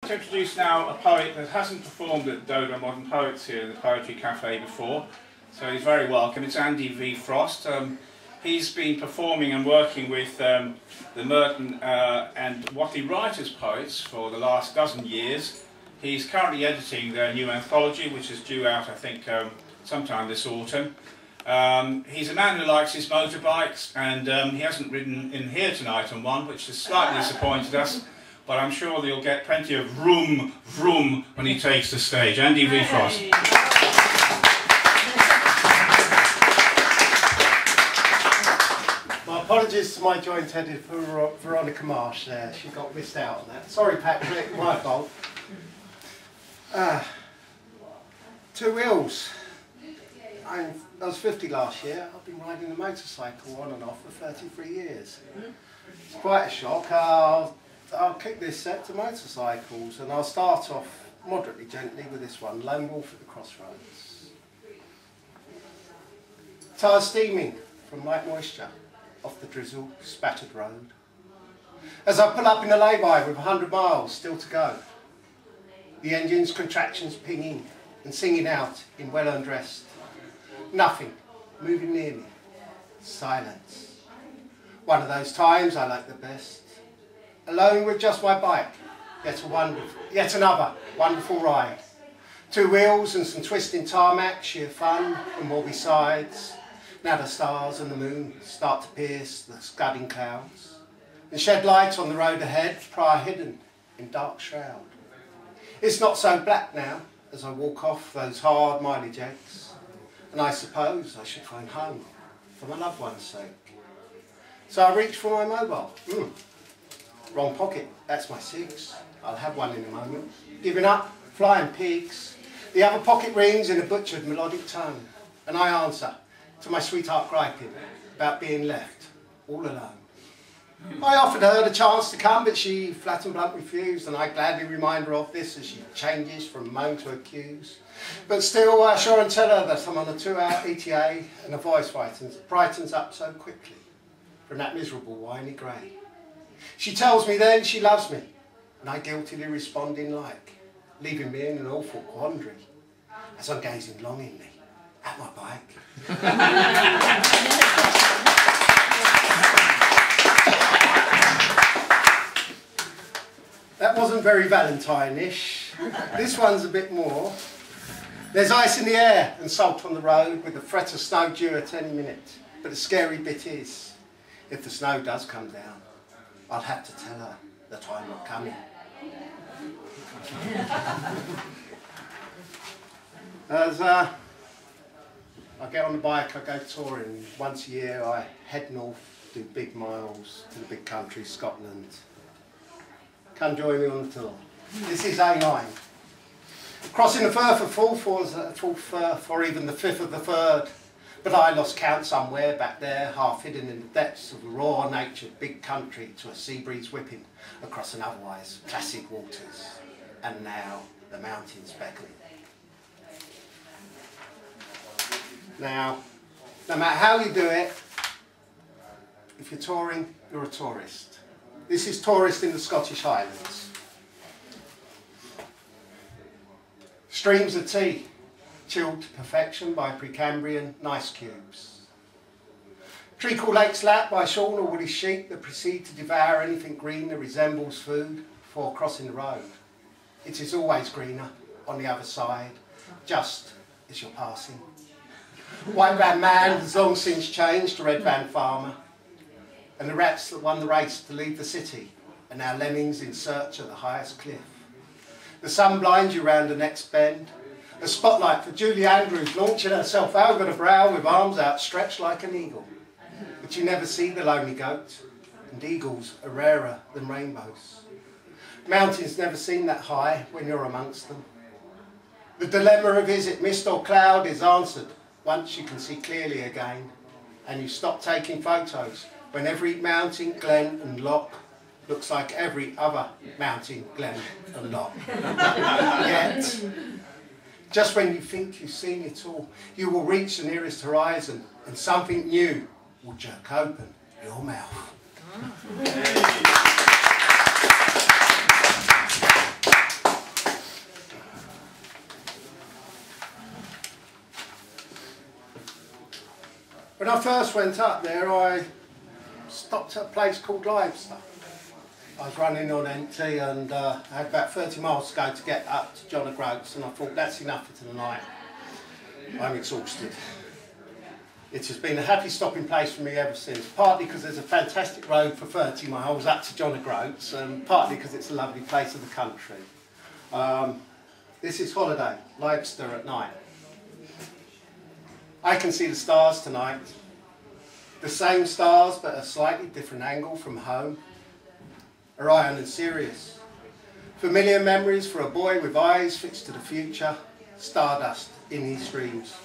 to introduce now a poet that hasn't performed at Dover Modern Poets here in the Poetry Cafe before, so he's very welcome. It's Andy V.Frost. He's been performing and working with the Merton and Watley Writers poets for the last dozen years. He's currently editing their new anthology, which is due out, I think, sometime this autumn. He's a man who likes his motorbikes, and he hasn't ridden in here tonight on one, which has slightly disappointed us, but I'm sure he'll get plenty of vroom when he takes the stage. Andy V.Frost. My apologies to my joint editor, Veronica Marsh there. She got missed out on that. Sorry, Patrick, my fault. Two wheels. I was 50 last year. I've been riding a motorcycle on and off for 33 years. It's quite a shock. I'll kick this set to motorcycles, and I'll start off moderately gently with this one, Lone Wolf at the Crossroads. Tyres steaming from light moisture off the drizzle spattered road. As I pull up in a lay-by with 100 miles still to go, the engine's contractions pinging and singing out in well-earned rest. Nothing moving near me. Silence. One of those times I like the best. Alone with just my bike. Yet another wonderful ride. Two wheels and some twisting tarmac, sheer fun, and more besides. Now the stars and the moon start to pierce the scudding clouds and shed light on the road ahead, prior hidden in dark shroud. It's not so black now as I walk off those hard mileage eggs, and I suppose I should find home for my loved one's sake. So I reach for my mobile. Wrong pocket, that's my six. I'll have one in a moment. Giving up, flying pigs. The other pocket rings in a butchered melodic tone, and I answer to my sweetheart griping about being left all alone. I offered her the chance to come, but she flat and blunt refused, and I gladly remind her of this as she changes from moan to accuse. But still, I assure and tell her that I'm on a 2-hour ETA, and her voice brightens up so quickly from that miserable winey grey. She tells me then she loves me, and I guiltily respond in like, leaving me in an awful quandary as I'm gazing longingly at my bike. That wasn't very Valentine-ish. This one's a bit more. There's ice in the air and salt on the road with a threat of snow due at any minute. But the scary bit is, if the snow does come down, I'll have to tell her that I'm not coming. As I get on the bike, I go touring. Once a year I head north, do big miles to the big country, Scotland. Come join me on the tour. This is A9. Crossing the Firth of Forth or even the 5th of the 3rd. But I lost count somewhere back there, half hidden in the depths of a raw-natured big country to a sea breeze whipping across an otherwise placid waters. And now the mountains beckon. Now, no matter how you do it, if you're touring, you're a tourist. This is Tourist in the Scottish Highlands. Streams of tea, chilled to perfection by Precambrian ice cubes. Treacle lakes lapped by shorn or woolly sheep that proceed to devour anything green that resembles food before crossing the road. It is always greener on the other side, just as you're passing. White van man has long since changed to red van farmer, and the rats that won the race to leave the city are now lemmings in search of the highest cliff. The sun blinds you round the next bend, a spotlight for Julie Andrews launching herself over the brow with arms outstretched like an eagle. But you never see the lonely goat, and eagles are rarer than rainbows. Mountains never seem that high when you're amongst them. The dilemma of is it mist or cloud is answered once you can see clearly again, and you stop taking photos when every mountain, glen and loch looks like every other mountain, glen and loch. Yet, just when you think you've seen it all, you will reach the nearest horizon and something new will jerk open your mouth. When I first went up there, I stopped at a place called Livestock. I was running on empty and I had about 30 miles to go to get up to John O'Groats, and I thought, that's enough for tonight. I'm exhausted. It has been a happy stopping place for me ever since, partly because there's a fantastic road for 30 miles up to John O'Groats, and partly because it's a lovely place of the country. This is holiday, Leicester at night. I can see the stars tonight. The same stars, but a slightly different angle from home. Orion and Sirius. Familiar memories for a boy with eyes fixed to the future. Stardust in his dreams.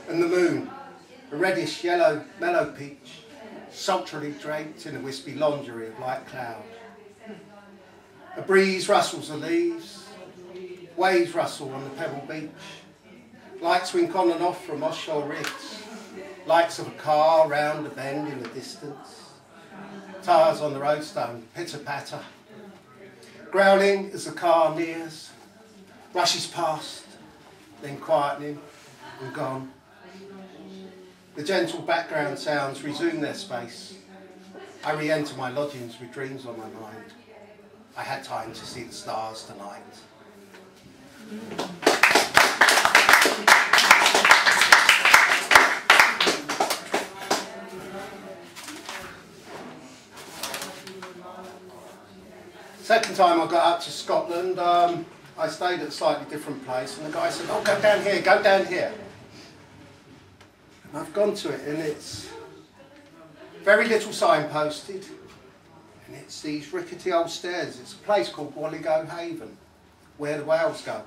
And the moon, a reddish yellow mellow peach, sultrily draped in a wispy lingerie of light cloud. A breeze rustles the leaves, waves rustle on the pebble beach, lights wink on and off from offshore rigs, lights of a car round a bend in the distance, tyres on the roadstone, pitter-patter, growling as the car nears, rushes past, then quietening and gone. The gentle background sounds resume their space. I re-enter my lodgings with dreams on my mind. I had time to see the stars tonight. Second time I got up to Scotland, I stayed at a slightly different place, and the guy said, oh, go down here, go down here. And I've gone to it, and it's very little signposted, and it's these rickety old stairs. It's a place called Polygon Haven, where the whales go.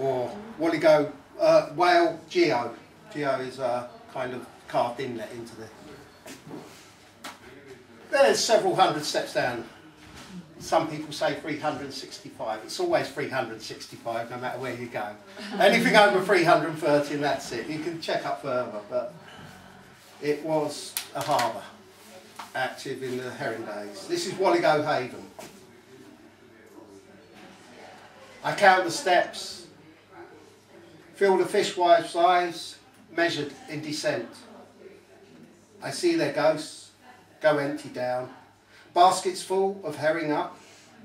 Or whale geo. Geo is a kind of carved inlet into the... There's several hundred steps down. Some people say 365. It's always 365 no matter where you go. Anything over 330 and that's it. You can check up further, but it was a harbour active in the herring days. This is Polygon Haven. I count the steps, feel the fishwives' eyes measured in descent. I see their ghosts go empty down. Baskets full of herring up,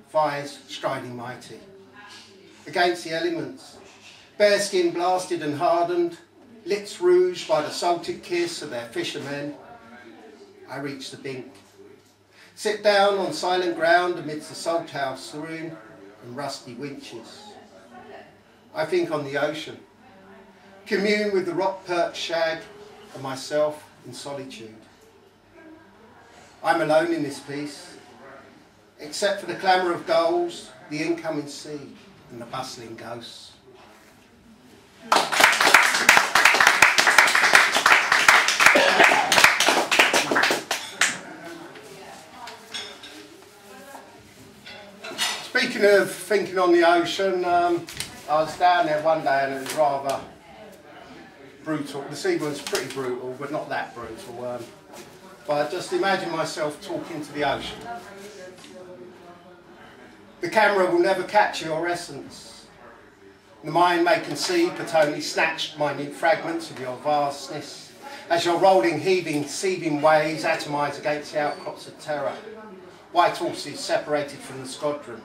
fires striding mighty. Against the elements, bare skin blasted and hardened, lips rouged by the salted kiss of their fishermen, I reach the bink. Sit down on silent ground amidst the salt house room and rusty winches. I think on the ocean, commune with the rock-perched shag and myself in solitude. I'm alone in this piece, except for the clamour of gulls, the incoming sea, and the bustling ghosts. Speaking of thinking on the ocean, I was down there one day and it was rather brutal. The sea was pretty brutal, but not that brutal. But I just imagine myself talking to the ocean. The camera will never capture your essence. The mind may conceive but only snatch minute fragments of your vastness as your rolling, heaving, seething waves atomise against the outcrops of terror. White horses separated from the squadron,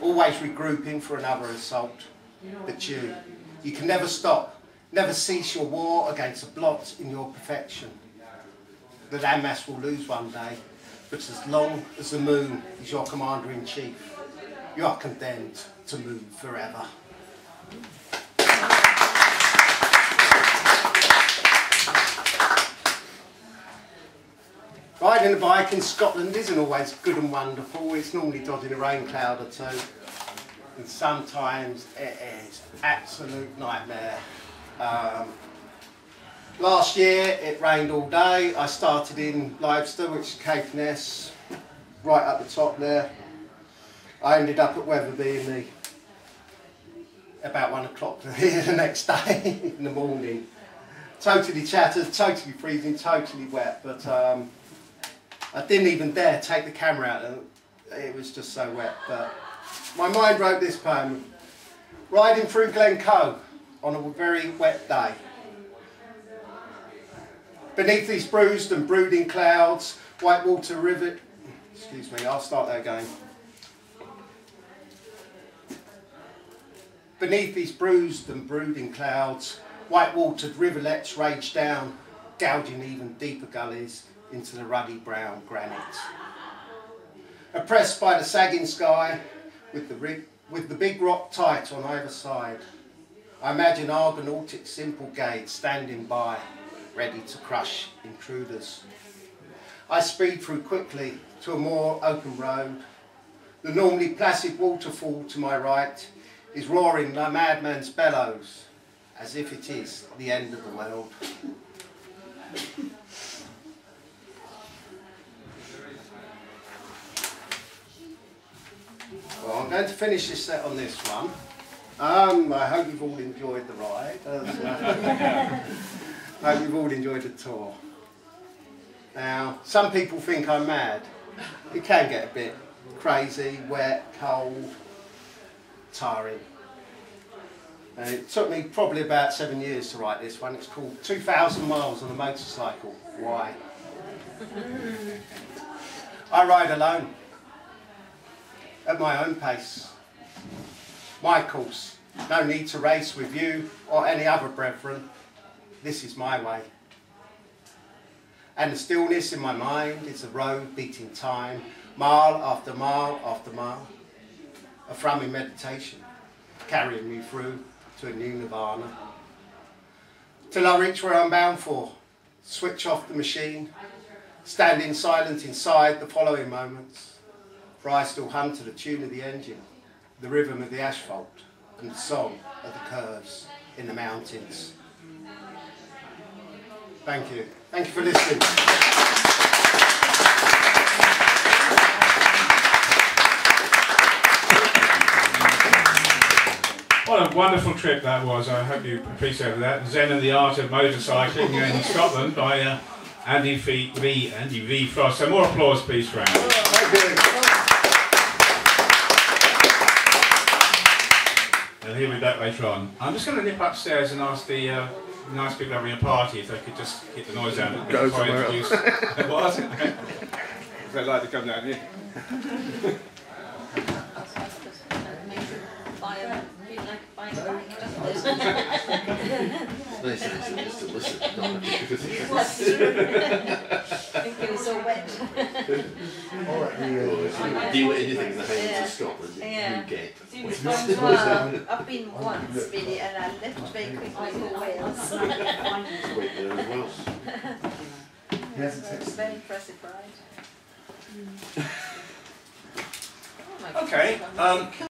always regrouping for another assault. But you can never stop, never cease your war against a blot in your perfection. The landmass will lose one day, but as long as the moon is your commander-in-chief, you are condemned to move forever. Riding a bike in Scotland isn't always good and wonderful. It's normally dodging a rain cloud or two, and sometimes it is absolute nightmare. Last year it rained all day. I started in Leicester, which is Cape Ness, right up the top there. I ended up at Wetherby about 1 o'clock the next day in the morning. Totally chattered, totally freezing, totally wet, but I didn't even dare take the camera out. It was just so wet. But my mind wrote this poem, riding through Glencoe on a very wet day. Beneath these bruised and brooding clouds, whitewater river... Excuse me, I'll start that again. Beneath these bruised and brooding clouds, white-watered rivulets rage down, gouging even deeper gullies into the ruddy brown granite. Oppressed by the sagging sky, with the big rock tight on either side, I imagine Argonautic simple gates standing by, ready to crush intruders. I speed through quickly to a more open road. The normally placid waterfall to my right is roaring like a madman's bellows, as if it is the end of the world. Well, I'm going to finish this set on this one. I hope you've all enjoyed the ride. I hope you've all enjoyed the tour. Now, some people think I'm mad. It can get a bit crazy, wet, cold, tiring. It took me probably about 7 years to write this one. It's called 2,000 Miles on a Motorcycle. Why? I ride alone, at my own pace. My course. No need to race with you or any other brethren. This is my way. And the stillness in my mind is the road beating time, mile after mile after mile. A thrumming meditation, carrying me through to a new nirvana. Till I reach where I'm bound for, switch off the machine, standing silent inside the following moments, for I still hum to the tune of the engine, the rhythm of the asphalt, and the song of the curves in the mountains. Thank you. Thank you for listening. What a wonderful trip that was. I hope you appreciated that. Zen and the Art of Motorcycling in Scotland by Andy V.Frost. So more applause, please, for Andy. Thank you. And he'll be back later on. I'm just going to nip upstairs and ask the nice people having a party if they could just keep the noise down. Go somewhere else. What? They'd like to come down here. Nice just to listen, not because It was so wet. do you anything in the Highlands of Scotland Yeah. you get? I've been once really, and I left very quickly for Wales. Wait there as well. It's a very impressive ride. Oh my Okay. goodness.